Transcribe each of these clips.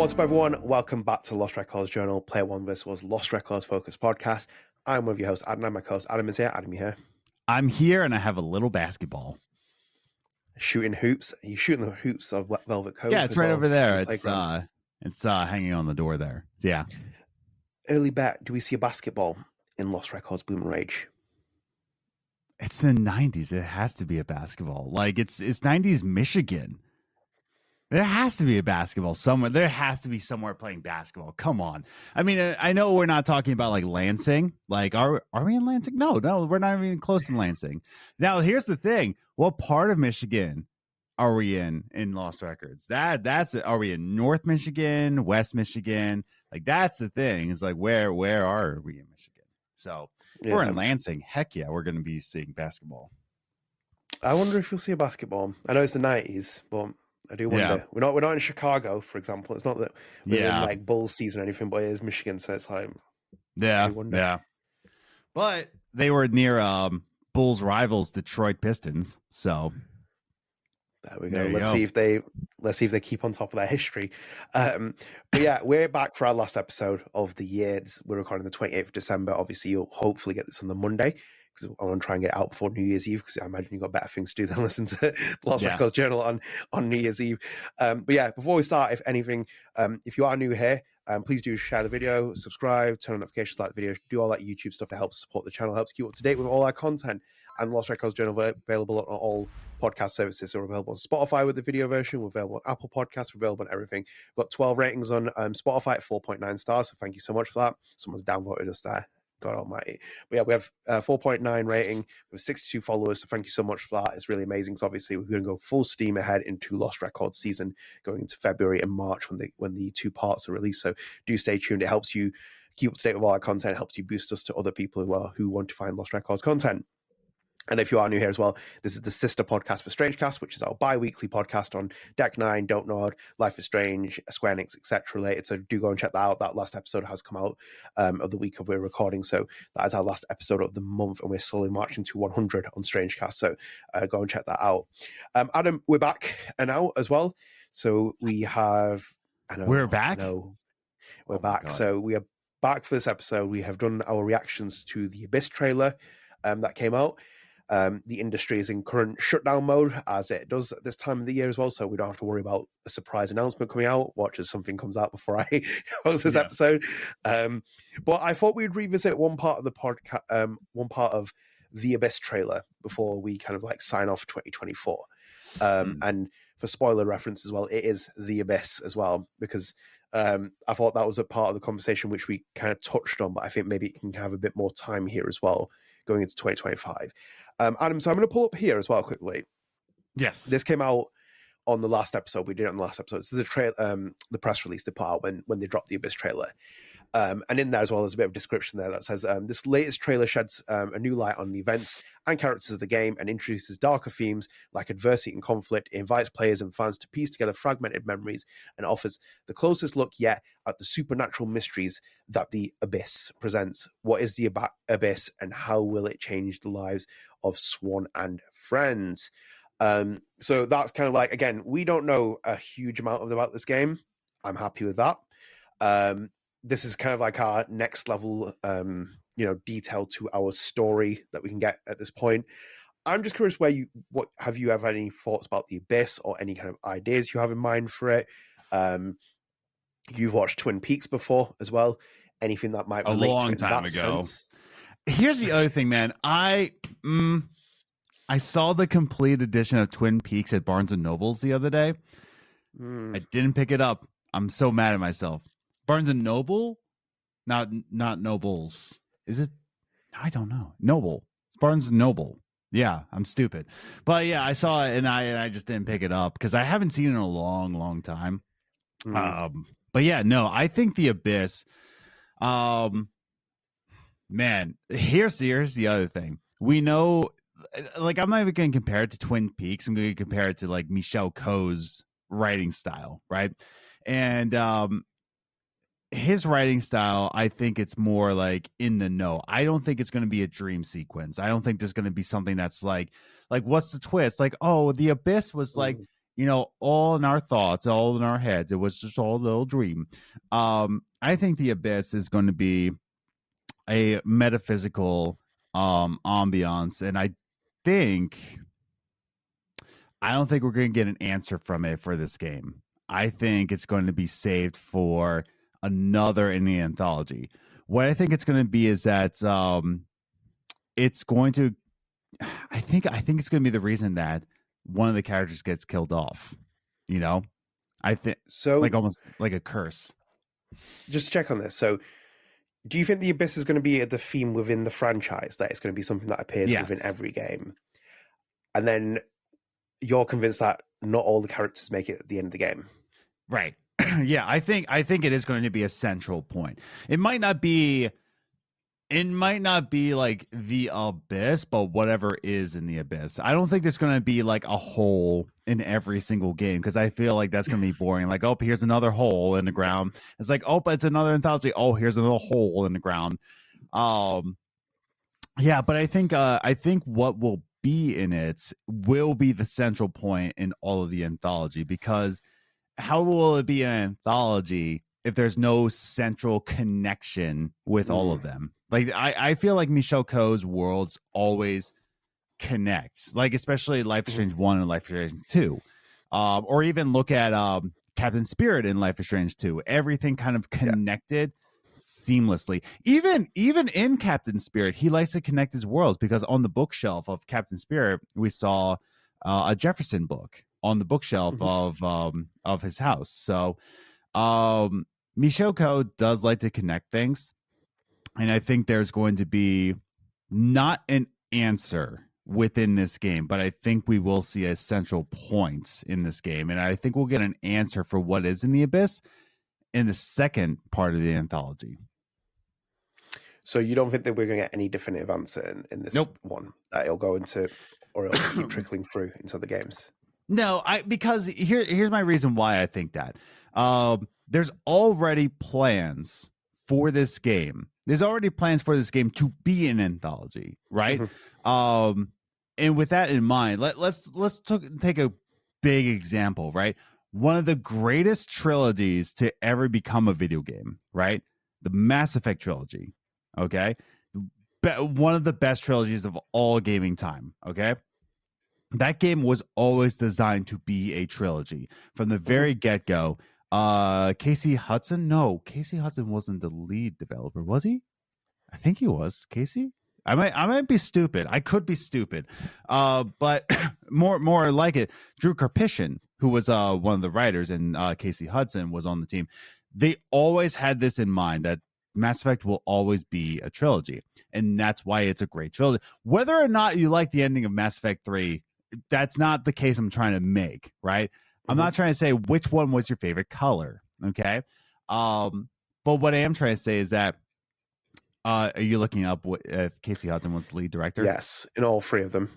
What's up, everyone? Welcome back to Lost Records Journal, Player One vs. Lost Records Focus podcast. I'm one of your hosts, Adnan. My co-host Adam is here. Adam, you here? I'm here, and I have a little basketball. Shooting hoops. Are you shooting the hoops of Velvet Cove? Yeah, it's right over there. It's playground? hanging on the door there. Yeah. Early bet. Do we see a basketball in Lost Records Bloom and Rage? It's the 90s. It has to be a basketball. Like, it's 90s Michigan. There has to be a basketball somewhere. There has to be somewhere playing basketball. Come on. I mean, I know we're not talking about like Lansing. Like, are we in Lansing? No, we're not even close to Lansing. Now, here's the thing. What part of Michigan are we in Lost Records? Are we in North Michigan, West Michigan? Like, that's the thing. It's like, where are we in Michigan? So if we're in Lansing, heck yeah, we're going to be seeing basketball. I wonder if you'll see a basketball. I know it's the 90s, but I do wonder. Yeah. We're not in Chicago, for example. It's not that we're in like Bulls season or anything, but it is Michigan, so it's like yeah. But they were near Bulls rivals Detroit Pistons, so there we go. Let's see if they keep on top of their history. But yeah, we're back for our last episode of the year. We're recording the 28th of December. Obviously, you'll hopefully get this on the Monday, because I want to try and get it out before New Year's Eve, because I imagine you've got better things to do than listen to Lost Records Journal on New Year's Eve. But yeah, before we start, if anything, if you are new here, please do share the video, subscribe, turn on notifications, like the video, do all that YouTube stuff. It helps support the channel, helps keep up to date with all our content. And Lost Records Journal available on all podcast services. So we're available on Spotify with the video version. We're available on Apple Podcasts. We're available on everything. We've got 12 ratings on Spotify at 4.9 stars. So thank you so much for that. Someone's downvoted us there. God almighty. But yeah, we have 4.9 rating. We have 62 followers. So thank you so much for that. It's really amazing. So obviously we're going to go full steam ahead into Lost Records season, going into February and March when the two parts are released. So do stay tuned. It helps you keep up to date with all our content. It helps you boost us to other people who want to find Lost Records content. And if you are new here as well, this is the sister podcast for StrangeCast, which is our bi-weekly podcast on Deck 9, Don't Nod, Life is Strange, Square Enix, etc. related. So do go and check that out. That last episode has come out of the week of we're recording. So that is our last episode of the month, and we're slowly marching to 100 on StrangeCast. So go and check that out. Adam, we're back and out as well. So we have... We're back? We're back. So we are back for this episode. We have done our reactions to the Abyss trailer that came out. The industry is in current shutdown mode, as it does at this time of the year as well, so we don't have to worry about a surprise announcement coming out. Watch as something comes out before I post this episode. But I thought we'd revisit one part of the podcast, one part of the Abyss trailer before we kind of like sign off 2024. And for spoiler reference as well, it is the Abyss as well, because I thought that was a part of the conversation which we kind of touched on, but I think maybe it can have a bit more time here as well going into 2025. Adam, so I'm going to pull up here as well quickly. Yes. This came out on the last episode. We did it on the last episode. This is the press release they put out when they dropped the Abyss trailer. And in there as well, there's a bit of description there that says, this latest trailer sheds a new light on the events and characters of the game and introduces darker themes like adversity and conflict. It invites players and fans to piece together fragmented memories and offers the closest look yet at the supernatural mysteries that the Abyss presents. What is the Abyss, and how will it change the lives of Swan and friends? So that's kind of like, again, we don't know a huge amount about this game. I'm happy with that. This is kind of like our next level, detail to our story that we can get at this point. I'm just curious have you ever any thoughts about the Abyss or any kind of ideas you have in mind for it? You've watched Twin Peaks before as well. Anything that might relate a long to it time in that ago. sense? Here's the other thing, man. I saw the complete edition of Twin Peaks at Barnes and Noble's the other day. I didn't pick it up. I'm so mad at myself. Barnes and Noble, not Nobles. Is it? I don't know. Noble. It's Barnes and Noble. Yeah, I'm stupid. But yeah, I saw it and I just didn't pick it up because I haven't seen it in a long, long time. But yeah, no, I think the Abyss. Man, here's the other thing. We know, like, I'm not even going to compare it to Twin Peaks. I'm going to compare it to like Michel Coe's writing style, right? And his writing style, I think it's more like in the know. I don't think it's going to be a dream sequence. I don't think there's going to be something that's like what's the twist? Like, oh, the Abyss was like all in our thoughts, all in our heads, it was just all a little dream. I think the Abyss is going to be a metaphysical ambiance, and I don't think we're going to get an answer from it for this game. I think it's going to be saved for another in the anthology. What I think it's going to be is that it's going to. I think it's going to be the reason that one of the characters gets killed off. I think so, like almost like a curse. Just to check on this. So, do you think the Abyss is going to be the theme within the franchise? That it's going to be something that appears within every game, and then you're convinced that not all the characters make it at the end of the game, right? Yeah, I think it is going to be a central point. It might not be like the Abyss, but whatever is in the Abyss. I don't think there's going to be like a hole in every single game, because I feel like that's going to be boring. Like, oh, here's another hole in the ground. It's like, oh, but it's another anthology. Oh, here's another hole in the ground. Yeah, but I think what will be in it will be the central point in all of the anthology, because how will it be an anthology if there's no central connection with all of them? Like, I feel like Michel Coe's worlds always connect, like especially Life is Strange 1 and Life is Strange 2. Or even look at Captain Spirit in Life is Strange 2. Everything kind of connected seamlessly. Even in Captain Spirit, he likes to connect his worlds, because on the bookshelf of Captain Spirit, we saw a Jefferson book on the bookshelf of his house. So Michel Coe does like to connect things, and I think there's going to be not an answer within this game, but I think we will see a central point in this game, and I think we'll get an answer for what is in the Abyss in the second part of the anthology. So you don't think that we're going to get any definitive answer in this one? That it'll go into, or it'll just keep trickling through into the games? No, because here's my reason why I think that. There's already plans for this game. There's already plans for this game to be an anthology, right? And with that in mind, let's take a big example, right? One of the greatest trilogies to ever become a video game, right? The Mass Effect trilogy, okay? One of the best trilogies of all gaming time, okay? That game was always designed to be a trilogy from the very get-go. Casey Hudson? No, Casey Hudson wasn't the lead developer, was he? I think he was. Casey? I might be stupid. I could be stupid. But more like it, Drew Karpyshyn, who was one of the writers, and Casey Hudson was on the team. They always had this in mind, that Mass Effect will always be a trilogy, and that's why it's a great trilogy. Whether or not you like the ending of Mass Effect 3, that's not the case I'm trying to make, right? I'm not trying to say which one was your favorite color, okay? But what I am trying to say is that, are you looking up if Casey Hudson was the lead director? Yes, in all three of them.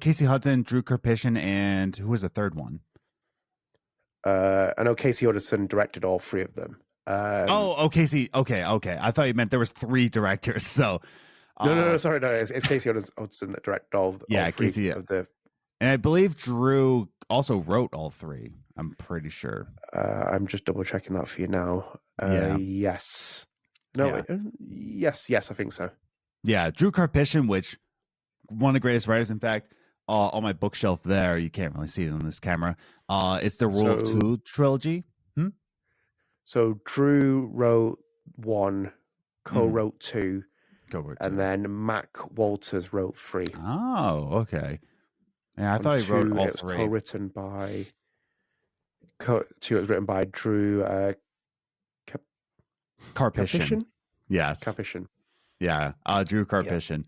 Casey Hudson, Drew Karpyshyn, and who was the third one? I know Casey Hudson directed all three of them. Casey. Okay. I thought you meant there was 3 directors. So no, sorry, no, it's Casey Hudson that directed all three Casey, of the. And I believe Drew also wrote all 3. I'm pretty sure. I'm just double checking that for you now. Yes. No. Yeah. Yes, I think so. Yeah, Drew Karpyshyn, which one of the greatest writers. In fact, on my bookshelf there, you can't really see it on this camera. It's the Rule of Two trilogy. So Drew wrote 1, co-wrote 2, and then Mac Walters wrote 3. Oh, okay. Yeah, I thought he wrote all 3. It was co-written by. 2 was written by Drew Karpyshyn. Yes. Karpyshyn. Yeah, Drew Karpyshyn.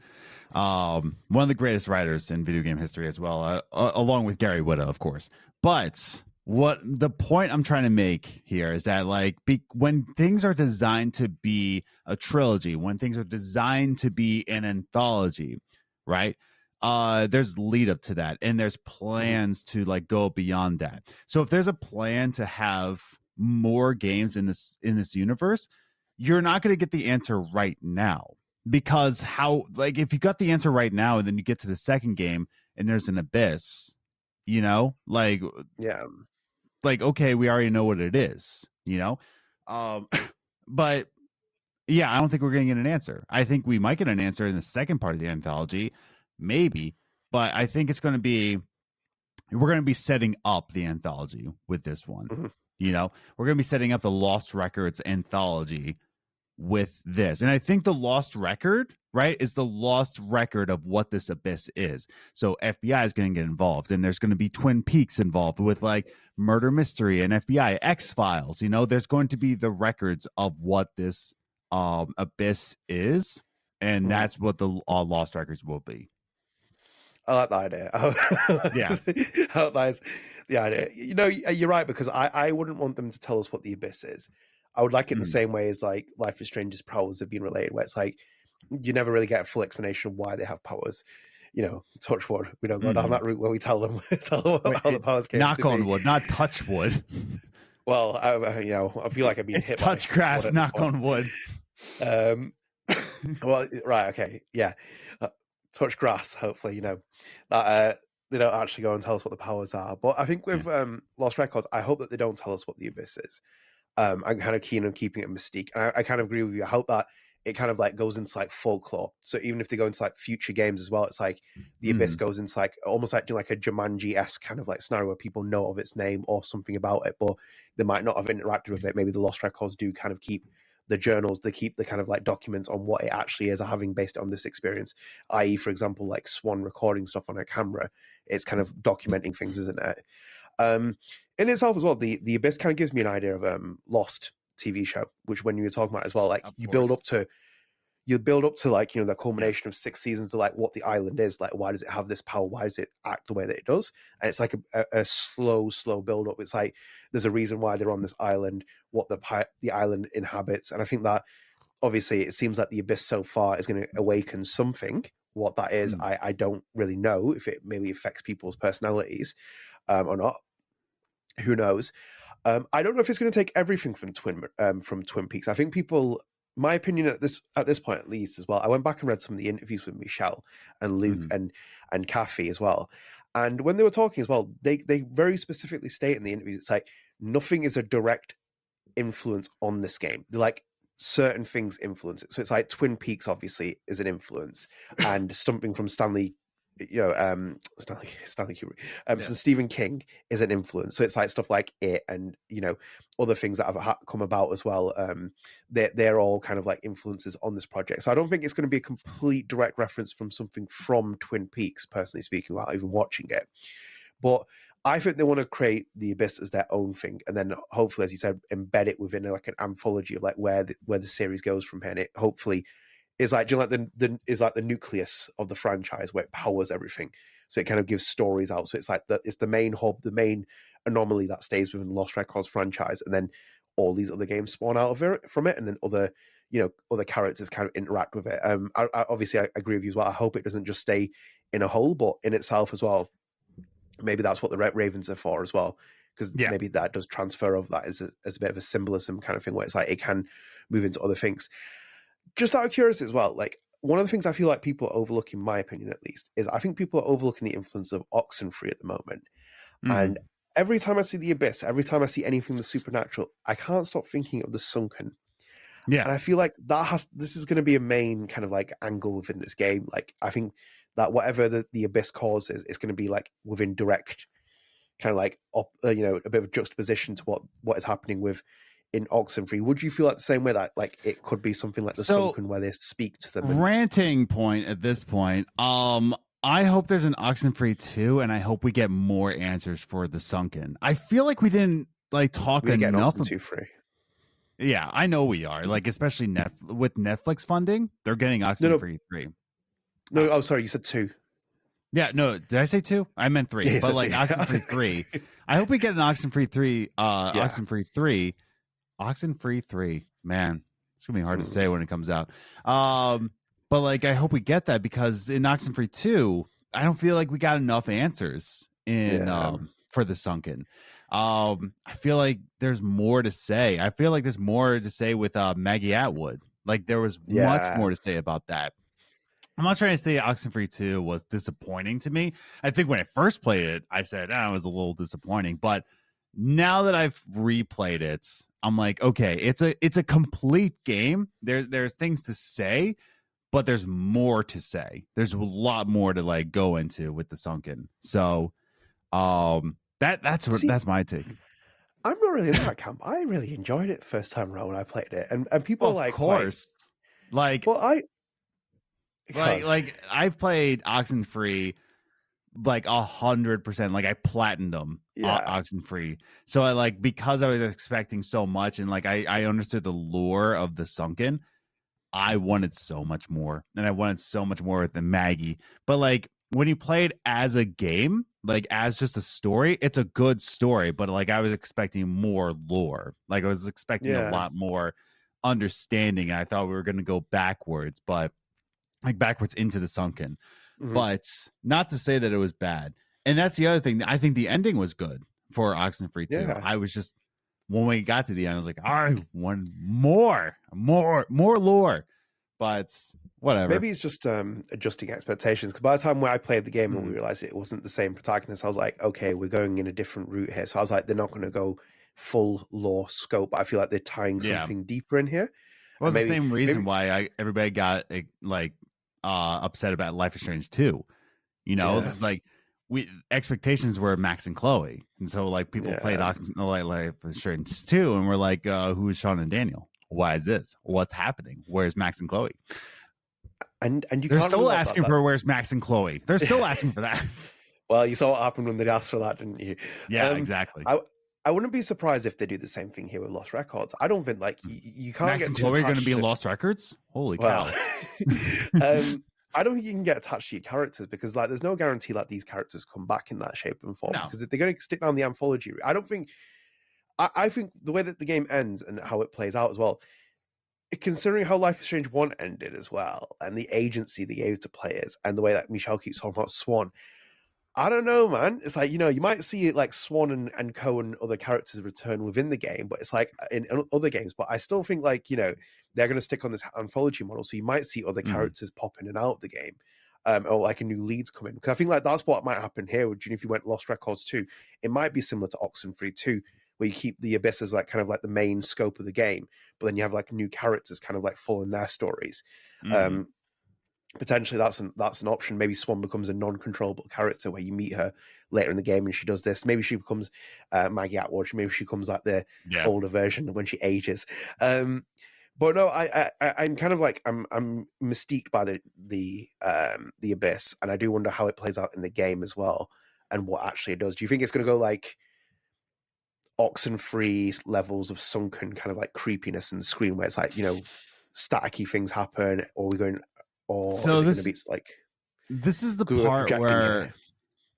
Yeah. One of the greatest writers in video game history as well, along with Gary Whitta, of course. But what the point I'm trying to make here is that, like, when things are designed to be a trilogy, when things are designed to be an anthology, right? There's lead up to that, and there's plans to like go beyond that. So if there's a plan to have more games in this universe, you're not going to get the answer right now, because if you got the answer right now and then you get to the second game and there's an abyss, You know, like okay, we already know what it is. You know, but yeah, I don't think we're going to get an answer. I think we might get an answer in the second part of the anthology, maybe, but I think it's going to be we're going to be setting up the anthology with this one. Mm-hmm. You know, we're going to be setting up the Lost Records anthology with this. And I think the Lost Record, right, is the lost record of what this abyss is. So FBI is going to get involved, and there's going to be Twin Peaks involved with like murder mystery and FBI, X-Files. You know, there's going to be the records of what this abyss is, and that's what the Lost Records will be. I like that idea. Yeah. That's the idea. You know, you're right, because I wouldn't want them to tell us what the abyss is. I would like it in the same way as like Life is Strange's powers have been related, where it's like you never really get a full explanation of why they have powers. You know, touch wood. We don't go down that route where we tell them how the powers came. Knock on wood, not touch wood. Well, I feel like I've been hit. Touch grass, knock on wood. Well, right, okay, yeah. Touch grass. Hopefully, that they don't actually go and tell us what the powers are. But I think with Lost Records, I hope that they don't tell us what the abyss is. I'm kind of keen on keeping it a mystique, and I kind of agree with you. I hope that it kind of like goes into like folklore. So even if they go into like future games as well, it's like the abyss goes into like almost like doing like a Jumanji-esque kind of like scenario where people know of its name or something about it, but they might not have interacted with it. Maybe the Lost Records do kind of keep the journals, they keep the kind of like documents on what it actually is, having based on this experience, i.e., for example, like Swan recording stuff on her camera. It's kind of documenting things, isn't it? In itself as well, the Abyss kind of gives me an idea of Lost TV show, which when you were talking about as well, like you build up to like, the culmination of 6 seasons of like what the island is, like why does it have this power, why does it act the way that it does, and it's like a slow build up. It's like there's a reason why they're on this island, what the island inhabits, and I think that obviously it seems like the Abyss so far is going to awaken something. What that is, I don't really know if it maybe affects people's personalities or not. Who knows? I don't know if it's going to take everything from Twin Peaks. I think people, my opinion at this point at least as well, I went back and read some of the interviews with Michelle and Luke and Kathy as well. And when they were talking as well, they very specifically state in the interviews, it's like nothing is a direct influence on this game. They're like certain things influence it. So it's like Twin Peaks obviously is an influence, and something from Stanley Kubrick. So Stephen King is an influence. So it's like stuff like it, and other things that have come about as well. They're all kind of like influences on this project. So I don't think it's going to be a complete direct reference from something from Twin Peaks, personally speaking, without even watching it. But I think they want to create the Abyss as their own thing, and then hopefully, as you said, embed it within like an anthology of like where the series goes from here. And it hopefully is like, the nucleus of the franchise where it powers everything. So it kind of gives stories out. So it's like it's the main hub, the main anomaly that stays within the Lost Records franchise, and then all these other games spawn out of it from it, and then other characters kind of interact with it. Obviously, I agree with you as well. I hope it doesn't just stay in a hole, but in itself as well. Maybe that's what the Ravens are for as well, because maybe that does transfer of that as a bit of a symbolism kind of thing, where it's like it can move into other things. Just out of curiosity as well, like one of the things I feel like people are overlooking, in my opinion at least, is I think people are overlooking the influence of Oxenfree at the moment. And every time I see the Abyss, every time I see anything the supernatural, I can't stop thinking of the Sunken. Yeah. And I feel like this is going to be a main kind of like angle within this game. Like I think that whatever the Abyss causes, it's going to be like within direct kind of like a bit of juxtaposition to what is happening in Oxenfree. Would you feel like the same way, that like it could be something like the Sunken where they speak to them? Ranting point at this point. I hope there's an Oxenfree 2, and I hope we get more answers for the Sunken. I feel like we didn't like talk enough. Get an 2 free. Yeah, I know we are. Like especially with Netflix funding, they're getting Oxenfree 3. No, sorry, you said 2. Yeah, no, did I say 2? I meant 3. Yeah, but like Oxenfree 3. I hope we get an Oxenfree 3. Oxenfree 3. Oxenfree 3. Man, it's gonna be hard to say when it comes out. But like I hope we get that, because in Oxenfree 2, I don't feel like we got enough answers for the Sunken. I feel like there's more to say. I feel like there's more to say with Maggie Atwood. Like there was much more to say about that. I'm not trying to say Oxenfree 2 was disappointing to me. I think when I first played it, I said, it was a little disappointing. But now that I've replayed it, I'm like, okay, it's a complete game. There's things to say, but there's more to say. There's a lot more to like go into with the Sunken. So that's my take. I'm not really in that camp. I really enjoyed it first time around when I played it, and people Well, are of like, course, like, well, like I've played Oxenfree like 100%. Like I platinumed yeah, Oxenfree, so I like because I was expecting so much, and like I understood the lure of the Sunken. I wanted so much more, and I wanted so much more with the Maggie. But like when you play it as a game, like as just a story, it's a good story. But like I was expecting more lore. Like I was expecting a yeah, lot more understanding. And I thought we were going to go backwards, but like backwards into the Sunken. mhm, But not to say that it was bad. And that's the other thing. I think the ending was good for Oxenfree 2. yeah. I was just when we got to the end, I was like, I want more lore. But whatever. Maybe it's just adjusting expectations. Because by the time when I played the game and we Mm. realized it wasn't the same protagonist, I was like, okay, we're going in a different route here. So I was like, they're not going to go full lore scope. I feel like they're tying Yeah. something deeper in here. Well, it's maybe, the same reason why everybody got like upset about Life is Strange 2. You know, Yeah. it's like expectations were Max and Chloe, and so like people played Yeah. Life is Strange 2, and we're like, who is Sean and Daniel? Why is this? What's happening? Where's Max and Chloe? And you They're can't still really let asking for where's Max and Chloe. They're still asking for that. Well, you saw what happened when they asked for that, didn't you? Yeah, exactly. I wouldn't be surprised if they do the same thing here with Lost Records. I don't think like you can't Max get and too Chloe are going to attached be in Lost Records. Holy cow! I don't think you can get attached to your characters because like there's no guarantee that these characters come back in that shape and form. No. Because if they're going to stick down the anthology route, I don't think. I think the way that the game ends and how it plays out as well, considering how Life is Strange 1 ended as well, and the agency they gave to players, and the way that Michelle keeps talking about Swan, I don't know, man. It's like, you might see like Swan and Co and other characters return within the game, but it's like in other games. But I still think like, they're going to stick on this anthology model. So you might see other characters pop in and out of the game, or like a new leads come in. Because I think like that's what might happen here. If you went Lost Records 2, it might be similar to Oxenfree 2, where you keep the Abyss as like kind of like the main scope of the game, but then you have like new characters kind of like following their stories. Potentially that's an option. Maybe Swan becomes a non-controllable character where you meet her later in the game and she does this. Maybe she becomes Maggie Atwood. Maybe she becomes like the older version when she ages. But no, I'm kind of like I'm mystiqued by the Abyss, and I do wonder how it plays out in the game as well, and what actually it does. Do you think it's going to go like Oxenfree levels of Sunken kind of like creepiness in the screen, where it's like staticky things happen, or we're going? Or so is it going to be like this is the part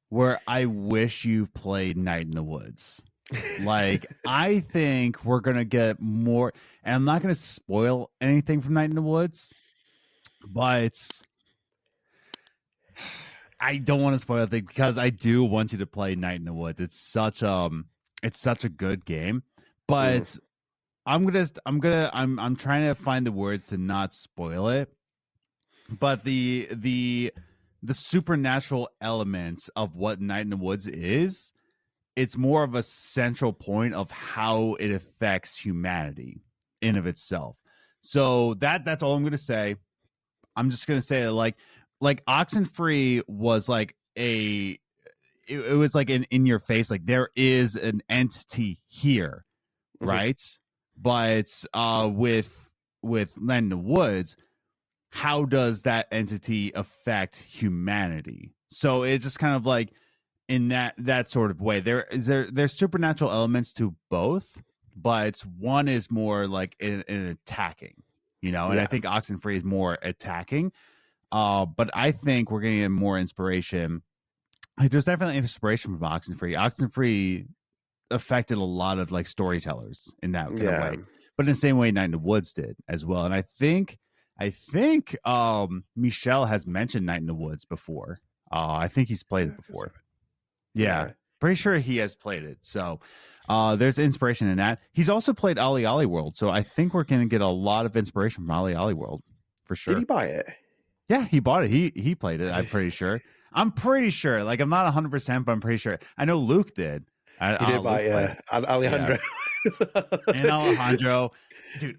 where I wish you played Night in the Woods. Like I think we're gonna get more, and I'm not gonna spoil anything from Night in the Woods, but I don't want to spoil it because I do want you to play Night in the Woods. It's such a good game, but I'm trying to find the words to not spoil it. But the supernatural elements of what Night in the Woods is, it's more of a central point of how it affects humanity in of itself. So that's all I'm going to say. I'm just going to say like Oxenfree was like it was like in your face, like there is an entity here, right? But with Night in the Woods, how does that entity affect humanity? So it's just kind of like in that sort of way. There's supernatural elements to both, but one is more like in attacking, and I think Oxenfree is more attacking. But I think we're getting more inspiration. Like there's definitely inspiration from Oxenfree. Oxenfree affected a lot of like storytellers in that kind of way, but in the same way Night in the Woods did as well. And I think Michelle has mentioned Night in the Woods before. I think he's played it before. Yeah, pretty sure he has played it. So there's inspiration in that. He's also played Ollie Ollie World. So I think we're going to get a lot of inspiration from Ollie Ollie World for sure. Did he buy it? Yeah, he bought it. He played it. I'm pretty sure. Like, I'm not 100%, but I'm pretty sure. I know Luke did. He did buy Alejandro. Yeah. And Alejandro, dude,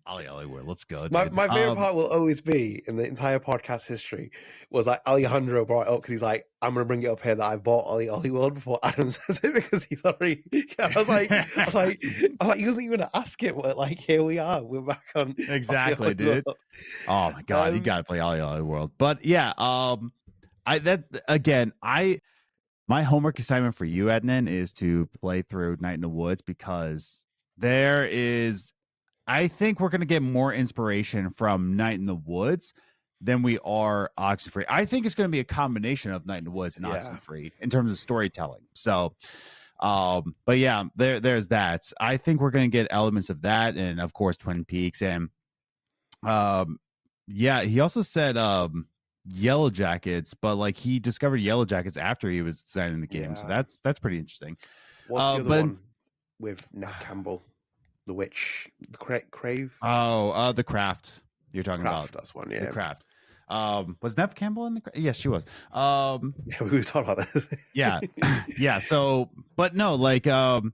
Ollie Wood, let's go, dude. My favorite part will always be in the entire podcast history was like Alejandro brought it up because he's like, I'm gonna bring it up here that I bought Ollie World before Adam says it because he's already. I was like, he wasn't even gonna ask it, but like here we are, we're back on. Exactly, dude. World. Oh my god, you gotta play Ollie World. But yeah, my homework assignment for you, Adnan, is to play through Night in the Woods because I think we're going to get more inspiration from Night in the Woods than we are Oxenfree. I think it's going to be a combination of Night in the Woods and Oxenfree in terms of storytelling. So, but yeah, there's that. I think we're going to get elements of that, and of course, Twin Peaks, and yeah, he also said Yellow Jackets, but like he discovered Yellow Jackets after he was designing the game, so that's pretty interesting. What's the other one with Neff Campbell? The Witch, the Crave. Oh, the Craft. You're talking about. That's one, yeah. The Craft. Was Neff Campbell in the? Yes, she was. Yeah, we were talking about this. Yeah, yeah. So, but no, like, yeah,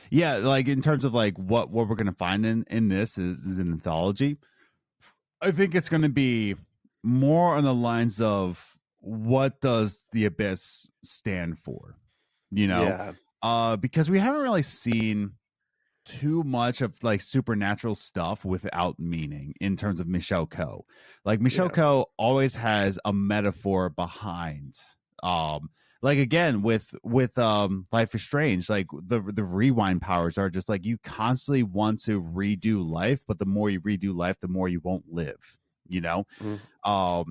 like in terms of like what we're gonna find in this is an anthology. I think it's gonna be more on the lines of what does the Abyss stand for, you know? Yeah. Because we haven't really seen too much of like supernatural stuff without meaning in terms of Michelle Coe. Like Michelle Coe always has a metaphor behind. Like again with Life is Strange, like the rewind powers are just like you constantly want to redo life, but the more you redo life, the more you won't live. You know,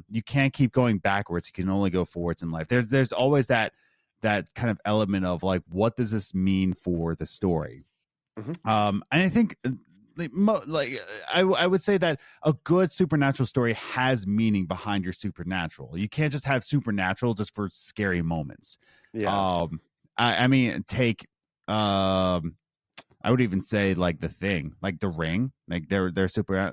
you can't keep going backwards. You can only go forwards in life. There's always that kind of element of like, what does this mean for the story? And I think I would say that a good supernatural story has meaning behind your supernatural. You can't just have supernatural just for scary moments. Yeah. I mean, take I would even say like The Thing, like The Ring, like they're super.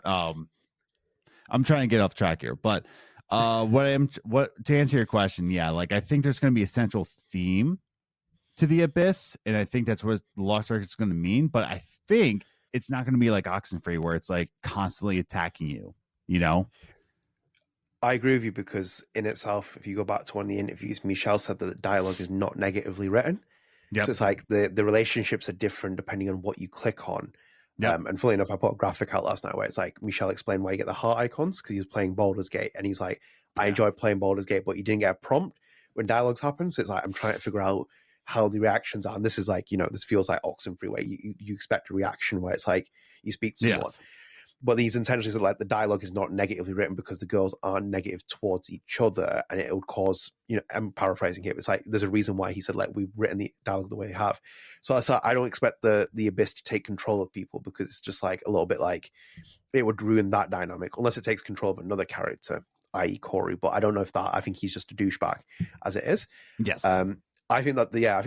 I'm trying to get off track here, but what to answer your question, yeah, like I think there's going to be a central theme to the Abyss, and I think that's what the Lost Ark is going to mean. But I think it's not going to be like Oxenfree, where it's like constantly attacking you. You know, I agree with you because in itself, if you go back to one of the interviews, Michelle said that the dialogue is not negatively written. Yep. So it's like the relationships are different depending on what you click on. Yep. And fully enough, I put a graphic out last night where it's like Michelle explained why you get the heart icons because he was playing Baldur's Gate, and he's like, I enjoyed playing Baldur's Gate, but you didn't get a prompt when dialogues happen. So it's like I'm trying to figure out how the reactions are. And this is like, this feels like Oxenfree where you expect a reaction where it's like you speak to someone. Yes. But these intentions are like the dialogue is not negatively written because the girls aren't negative towards each other, and it would cause, I'm paraphrasing here, it's like there's a reason why he said like we've written the dialogue the way we have. So I don't expect the Abyss to take control of people because it's just like a little bit like it would ruin that dynamic unless it takes control of another character, i.e. Corey. But I don't know if I think he's just a douchebag as it is. Yes. I think that I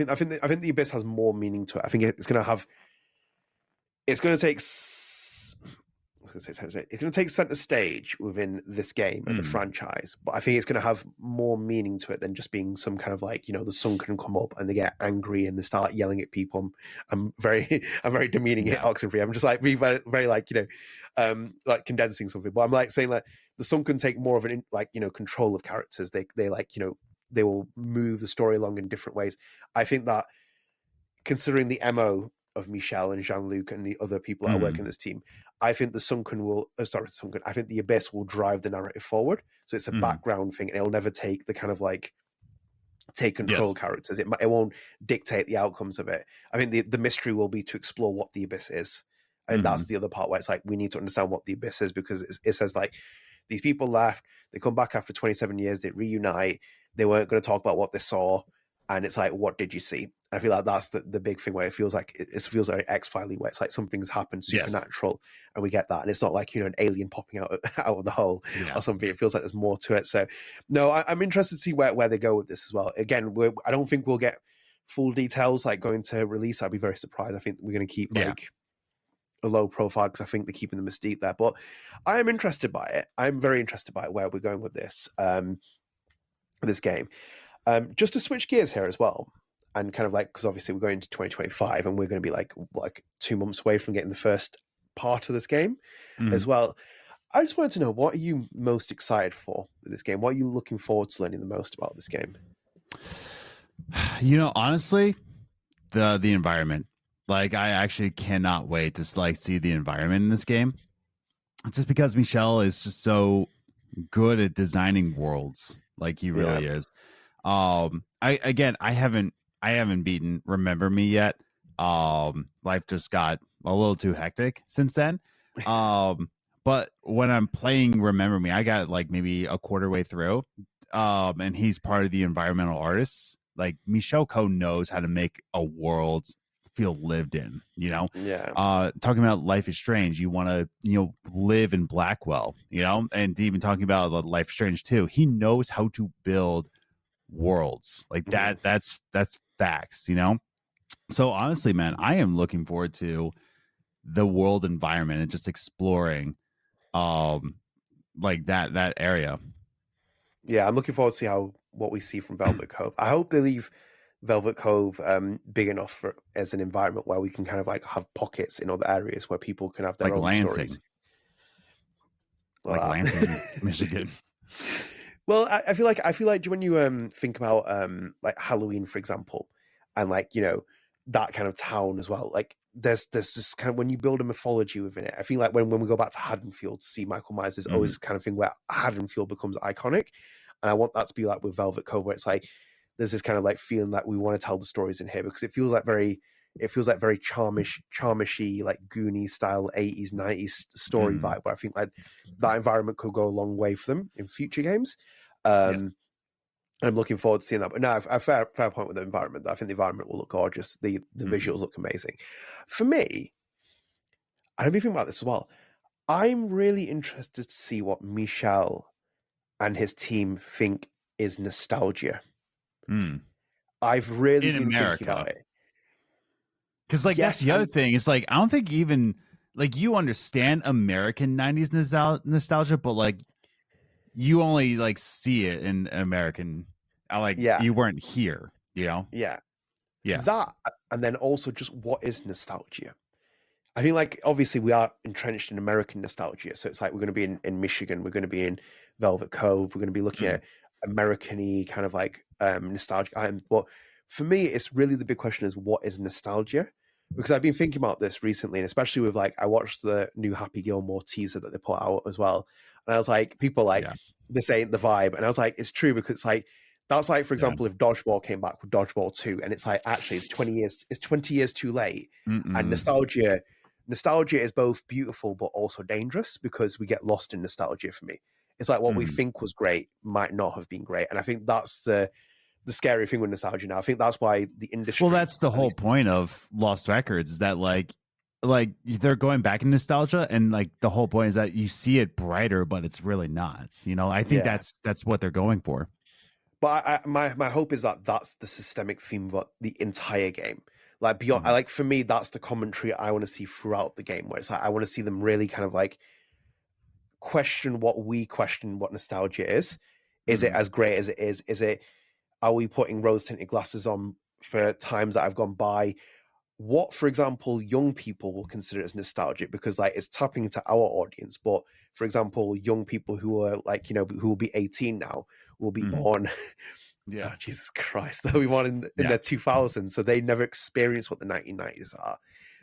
think the Abyss has more meaning to it. I think it's going to take center stage within this game and the franchise, but I think it's going to have more meaning to it than just being some kind of like, the sun can come up and they get angry and they start yelling at people. I'm very demeaning at Oxenfree. I'm just like being very, very like, like condensing something, but I'm like saying that the sun can take more of an control of characters. They like, they will move the story along in different ways. I think that considering the MO of Michelle and Jean-Luc and the other people that are working this team, I think the I think the Abyss will drive the narrative forward. So it's a background thing, and it'll never take the kind of like take control characters. It won't dictate the outcomes of it. I think the mystery will be to explore what the Abyss is. And that's the other part where it's like, we need to understand what the Abyss is, because it says like, these people left, they come back after 27 years, they reunite, they weren't going to talk about what they saw. And it's like, what did you see? I feel like that's the big thing where it feels like it feels very X-Filey, where it's like something's happened supernatural, and we get that, and it's not like an alien popping out of the hole or something. It feels like there's more to it. So, no, I'm interested to see where they go with this as well. Again, I don't think we'll get full details like going to release. I'd be very surprised. I think we're going to keep like a low profile because I think they're keeping the mystique there. But I am interested by it. I'm very interested by where we're going with this game. Just to switch gears here as well, and kind of like, because obviously we're going into 2025 and we're going to be like 2 months away from getting the first part of this game as well. I just wanted to know, what are you most excited for with this game? What are you looking forward to learning the most about this game? You know, honestly, the environment. Like, I actually cannot wait to like see the environment in this game. Just because Michel is just so good at designing worlds, like he really is. I haven't beaten Remember Me yet. Life just got a little too hectic since then. But when I'm playing Remember Me, I got like maybe a quarter way through. And he's part of the environmental artists. Like, Michel Coe knows how to make a world feel lived in, you know. Talking about Life is Strange, you want to, live in Blackwell, and even talking about Life is Strange too, he knows how to build worlds like that. That's facts, so honestly, man, I am looking forward to the world environment and just exploring like that area. Yeah, I'm looking forward to see what we see from Velvet Cove. I hope they leave Velvet Cove big enough as an environment where we can kind of like have pockets in other areas where people can have their own stories. Like Lansing, Michigan. Well, I feel like when you think about like Halloween, for example, and like that kind of town as well, like there's just kind of, when you build a mythology within it, I feel like when we go back to Haddonfield to see Michael Myers, there's always kind of thing where Haddonfield becomes iconic, and I want that to be like with Velvet Cove, where it's like there's this kind of like feeling that we want to tell the stories in here, because it feels like very charmishy, like Goonies style 80s 90s story vibe, where I think like that environment could go a long way for them in future games. Yes. I'm looking forward to seeing that. But no, a fair point with the environment. I think the environment will look gorgeous. The visuals look amazing. For me, I've been thinking about this as well. I'm really interested to see what Michel and his team think is nostalgia. I've really been thinking about it. Because like that's the other thing. It's like I don't think even like you understand American 90s nostalgia, but like you only like see it in American. You weren't here, Yeah. That, and then also just what is nostalgia? I think like obviously we are entrenched in American nostalgia, so it's like we're going to be in Michigan, we're going to be in Velvet Cove, we're going to be looking at American-y kind of like nostalgic items. But for me, it's really the big question is what is nostalgia? Because I've been thinking about this recently, and especially with like I watched the new Happy Gilmore teaser that they put out as well, and I was like, people like this ain't the vibe, and I was like, it's true, because it's like that's like, for example, if Dodgeball came back with Dodgeball 2, and it's like actually it's 20 years too late, and nostalgia is both beautiful but also dangerous, because we get lost in nostalgia. For me, it's like what we think was great might not have been great, and I think that's the scary thing with nostalgia now. I think that's why the industry... Well, that's the whole point of Lost Records, is that like they're going back in nostalgia, and like the whole point is that you see it brighter, but it's really not. I think that's what they're going for. But my hope is that that's the systemic theme of the entire game. Like beyond, for me, that's the commentary I want to see throughout the game, where it's like I want to see them really kind of like question what nostalgia is. Is it as great as it is? Are we putting rose-tinted glasses on for times that have gone by? What, for example, young people will consider as nostalgic, because like it's tapping into our audience. But for example, young people who are like, who will be 18 now, will be born. Oh, Jesus Christ, they'll be born in the 2000s, so they never experienced what the 1990s are.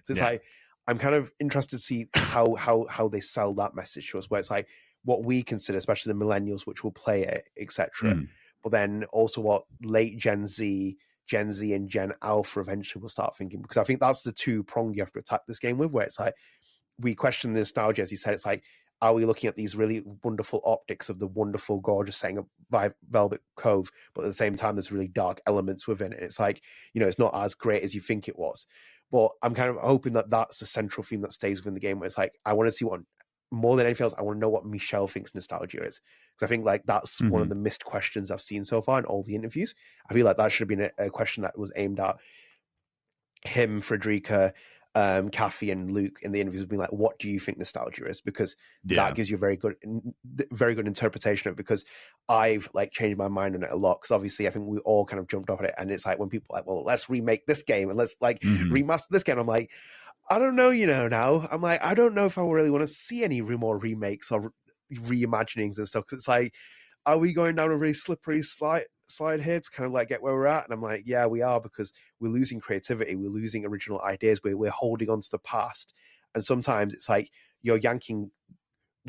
So it's like I'm kind of interested to see how they sell that message to us, where it's like what we consider, especially the millennials, which will play it, etc. But then also what late Gen Z, and Gen Alpha eventually will start thinking, because I think that's the two prong you have to attack this game with, where it's like we question the nostalgia, as you said. It's like, are we looking at these really wonderful optics of the wonderful, gorgeous setting of Velvet Cove, but at the same time, there's really dark elements within it. It's like, it's not as great as you think it was. But I'm kind of hoping that that's the central theme that stays within the game, where it's like, I want to see what, more than anything else, I want to know what Michel thinks nostalgia is. Because I think like that's one of the missed questions I've seen so far in all the interviews. I feel like that should have been a question that was aimed at him, Frederica, Kathy and Luke in the interviews being like, what do you think nostalgia is? Because Yeah. that gives you a very good interpretation of it, because I've like changed my mind on it a lot. Because obviously I think we all kind of jumped off at it, and it's like when people are like, well, let's remake this game and let's like remaster this game. I'm like, I don't know, now. I'm like, I don't know if I really want to see any more remakes or reimaginings and stuff. Because it's like, are we going down a really slippery slide here to kind of like get where we're at? And I'm like, yeah, we are, because we're losing creativity, we're losing original ideas, we're holding on to the past, and sometimes it's like you're yanking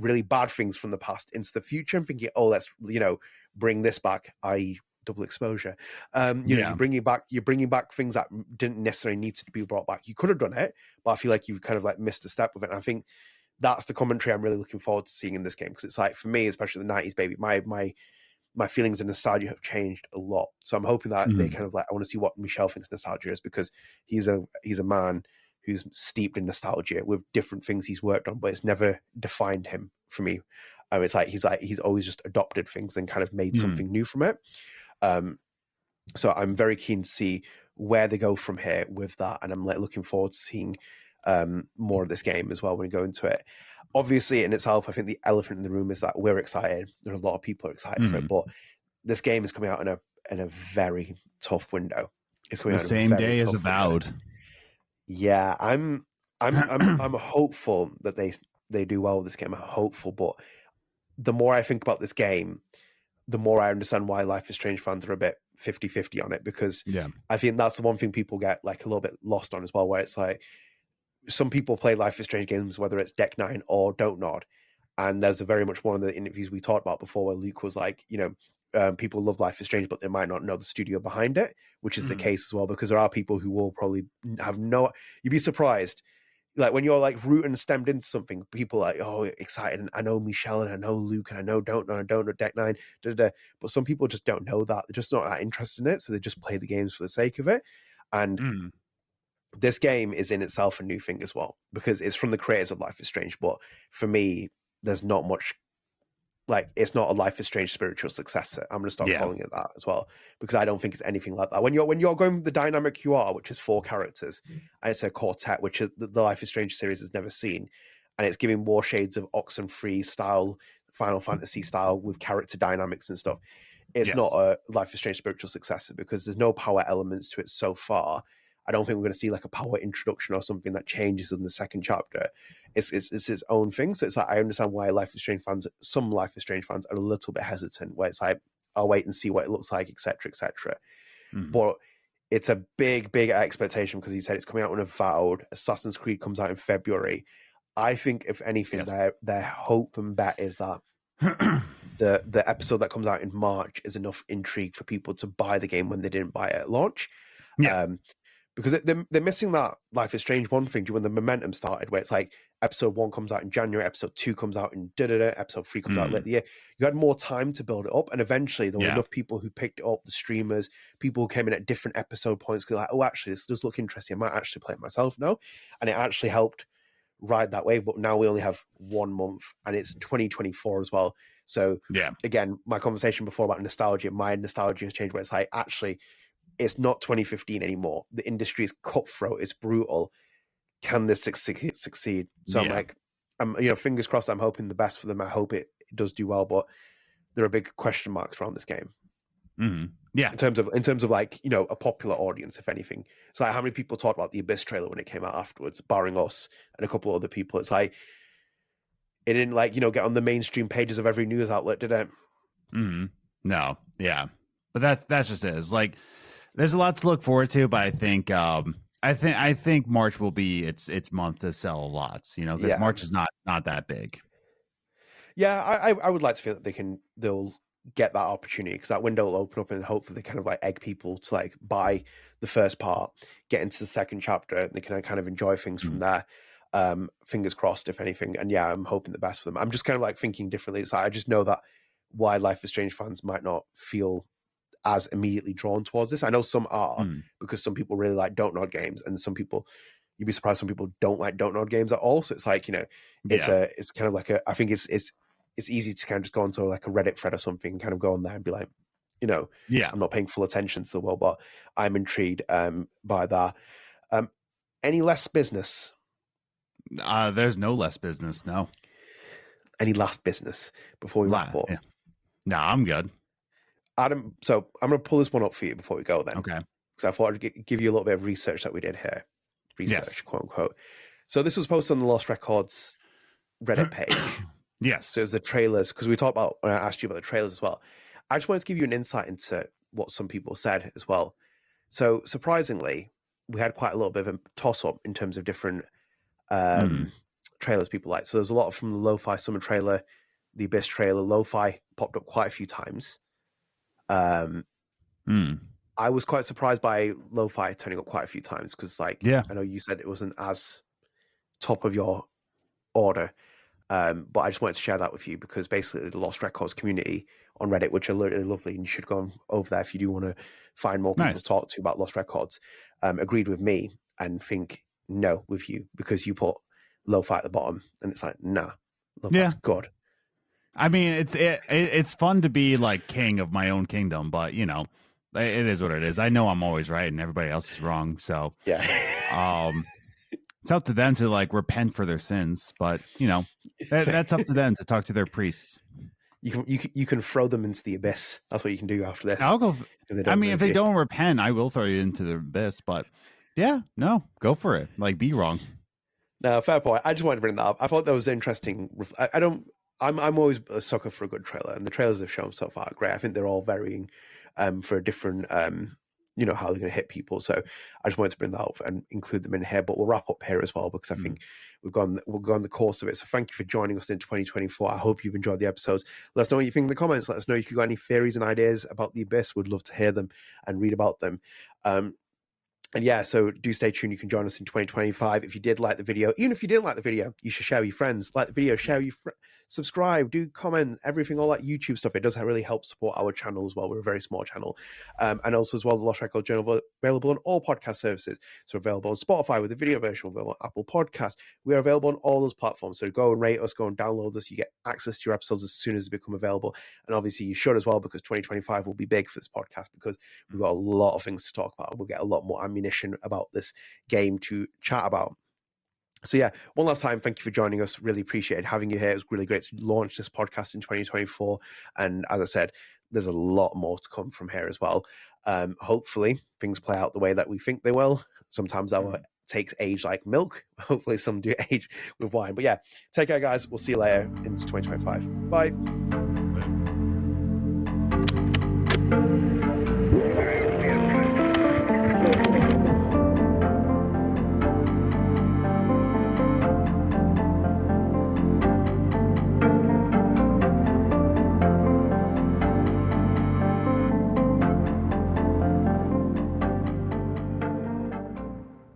really bad things from the past into the future and thinking, oh, let's bring this back, i.e. double exposure. You're bringing back things that didn't necessarily need to be brought back. You could have done it, but I feel like you've kind of like missed a step with it. And I think that's the commentary I'm really looking forward to seeing in this game, because it's like, for me, especially the 90s baby, my feelings of nostalgia have changed a lot. So I'm hoping that they kind of like, I want to see what Michel thinks nostalgia is, because he's a man who's steeped in nostalgia with different things he's worked on, but it's never defined him for me. It's like he's always just adopted things and kind of made something new from it. So I'm very keen to see where they go from here with that, and I'm like looking forward to seeing more of this game as well when we go into it. Obviously, in itself, I think the elephant in the room is that we're excited. There are a lot of people excited for it, but this game is coming out in a very tough window. It's coming the out same day as Avowed. Yeah, I'm hopeful that they do well with this game. I'm hopeful, but the more I think about this game, the more I understand why Life is Strange fans are a bit 50-50 on it, because I think that's the one thing people get like a little bit lost on as well, where it's like some people play Life is Strange games, whether it's Deck 9 or Don't Nod. And there's a very much one of the interviews we talked about before where Luke was like, people love Life is Strange, but they might not know the studio behind it, which is the case as well, because there are people who will probably have you'd be surprised. Like when you're like rooting and stemmed into something, people are like, oh, excited. And I know Michelle and I know Luke and I know Don't Know Deck 9, but some people just don't know that. They're just not that interested in it. So they just play the games for the sake of it. And this game is in itself a new thing as well, because it's from the creators of Life is Strange. But for me, there's not much, like, it's not a Life is Strange spiritual successor. I'm going to start calling it that as well, because I don't think it's anything like that. When you're going with the dynamic QR, which is 4 characters, and it's a quartet, which is the Life is Strange series has never seen, and it's giving more shades of Oxenfree style, Final Fantasy style with character dynamics and stuff. It's not a Life is Strange spiritual successor, because there's no power elements to it so far. I don't think we're going to see like a power introduction or something that changes in the second chapter. It's its own thing. So it's like, I understand why some Life is Strange fans are a little bit hesitant, where it's like, I'll wait and see what it looks like, etc., etc. But it's a big expectation, because you said it's coming out on Avowed. Assassin's Creed comes out in February. I think, if anything, their hope and bet is that the episode that comes out in March is enough intrigue for people to buy the game when they didn't buy it at launch. Because they're missing that Life is Strange 1 thing when the momentum started, where it's like episode 1 comes out in January, episode 2 comes out in episode 3 comes out later the year. You had more time to build it up, and eventually there were enough people who picked it up, the streamers, people who came in at different episode points, because like, oh, actually, this does look interesting. I might actually play it myself now. And it actually helped ride that wave. But now we only have 1 month, and it's 2024 as well. So again, my conversation before about nostalgia, my nostalgia has changed, where it's like, actually, it's not 2015 anymore. The industry is cutthroat. It's brutal. Can this succeed? So I'm like, fingers crossed. I'm hoping the best for them. I hope it does do well, but there are big question marks around this game. Yeah. In terms of like, a popular audience, if anything. It's like, how many people talked about the Abyss trailer when it came out afterwards, barring us and a couple of other people. It's like, it didn't like, get on the mainstream pages of every news outlet, did it? No. Yeah. But that's just it. It's like, there's a lot to look forward to, but I think March will be its month to sell lots, because March is not that big. Yeah, I would like to feel that they'll get that opportunity, because that window will open up, and hopefully they kind of like egg people to like buy the first part, get into the second chapter, and they can kind of enjoy things from there. Fingers crossed, if anything. And yeah, I'm hoping the best for them. I'm just kind of like thinking differently. It's like, I just know that why Life is Strange fans might not feel as immediately drawn towards this. I know some are, because some people really like Don't Nod games, and some people, you'd be surprised, some people don't like Don't Nod games at all. So it's like, it's kind of like I think it's easy to kind of just go onto like a Reddit thread or something and kind of go on there and be like, I'm not paying full attention to the world, but I'm intrigued by that. Any less business? There's no less business. No. Any last business before we wrap up? Yeah. No, I'm good. Adam, so I'm going to pull this one up for you before we go then. Okay. Because I thought I'd give you a little bit of research that we did here. Research, Yes. quote unquote. So this was posted on the Lost Records Reddit page. Yes. So it was the trailers, because we talked about, when I asked you about the trailers as well. I just wanted to give you an insight into what some people said as well. So surprisingly, we had quite a little bit of a toss-up in terms of different trailers people like. So there's a lot from the Lo-Fi Summer trailer, the Abyss trailer. Lo-Fi popped up quite a few times. I was quite surprised by Lo-Fi turning up quite a few times because, I know you said it wasn't as top of your order, but I just wanted to share that with you because basically the Lost Records community on Reddit, which are really lovely, and you should go over there if you do want to find more people to talk to about Lost Records, agreed with me and think no with you because you put Lo-Fi at the bottom, and it's like, nah, Lo-Fi's good. I mean, it's fun to be like king of my own kingdom, but it is what it is. I know I'm always right and everybody else is wrong. So yeah, it's up to them to repent for their sins, but that's up to them to talk to their priests. You can throw them into the abyss. That's what you can do after this. I'll go. If they don't repent, I will throw you into the abyss. But go for it. Be wrong. No, fair point. I just wanted to bring that up. I thought that was interesting. I'm always a sucker for a good trailer, and the trailers they've shown so far are great. I think they're all varying for a different, how they're going to hit people. So I just wanted to bring that up and include them in here. But we'll wrap up here as well because I think we've gone the course of it. So thank you for joining us in 2024. I hope you've enjoyed the episodes. Let us know what you think in the comments. Let us know if you've got any theories and ideas about the Abyss. We'd love to hear them and read about them. And yeah, so do stay tuned. You can join us in 2025. If you did like the video, even if you didn't like the video, you should share with your friends. Like the video, share with your subscribe, do comment, everything, all that YouTube stuff. It does really help support our channel as well. We're a very small channel. And also as well, the Lost Record Journal available on all podcast services. So available on Spotify with the video version, available on Apple Podcasts. We are available on all those platforms. So go and rate us, go and download us. You get access to your episodes as soon as they become available. And obviously you should as well, because 2025 will be big for this podcast because we've got a lot of things to talk about. We'll get a lot more ammunition about this game to chat about. So yeah, one last time, thank you for joining us. Really appreciated having you here. It was really great to launch this podcast in 2024. And as I said, there's a lot more to come from here as well. Hopefully things play out the way that we think they will. Sometimes our takes age like milk. Hopefully some do age with wine. But yeah, take care guys. We'll see you later into 2025. Bye.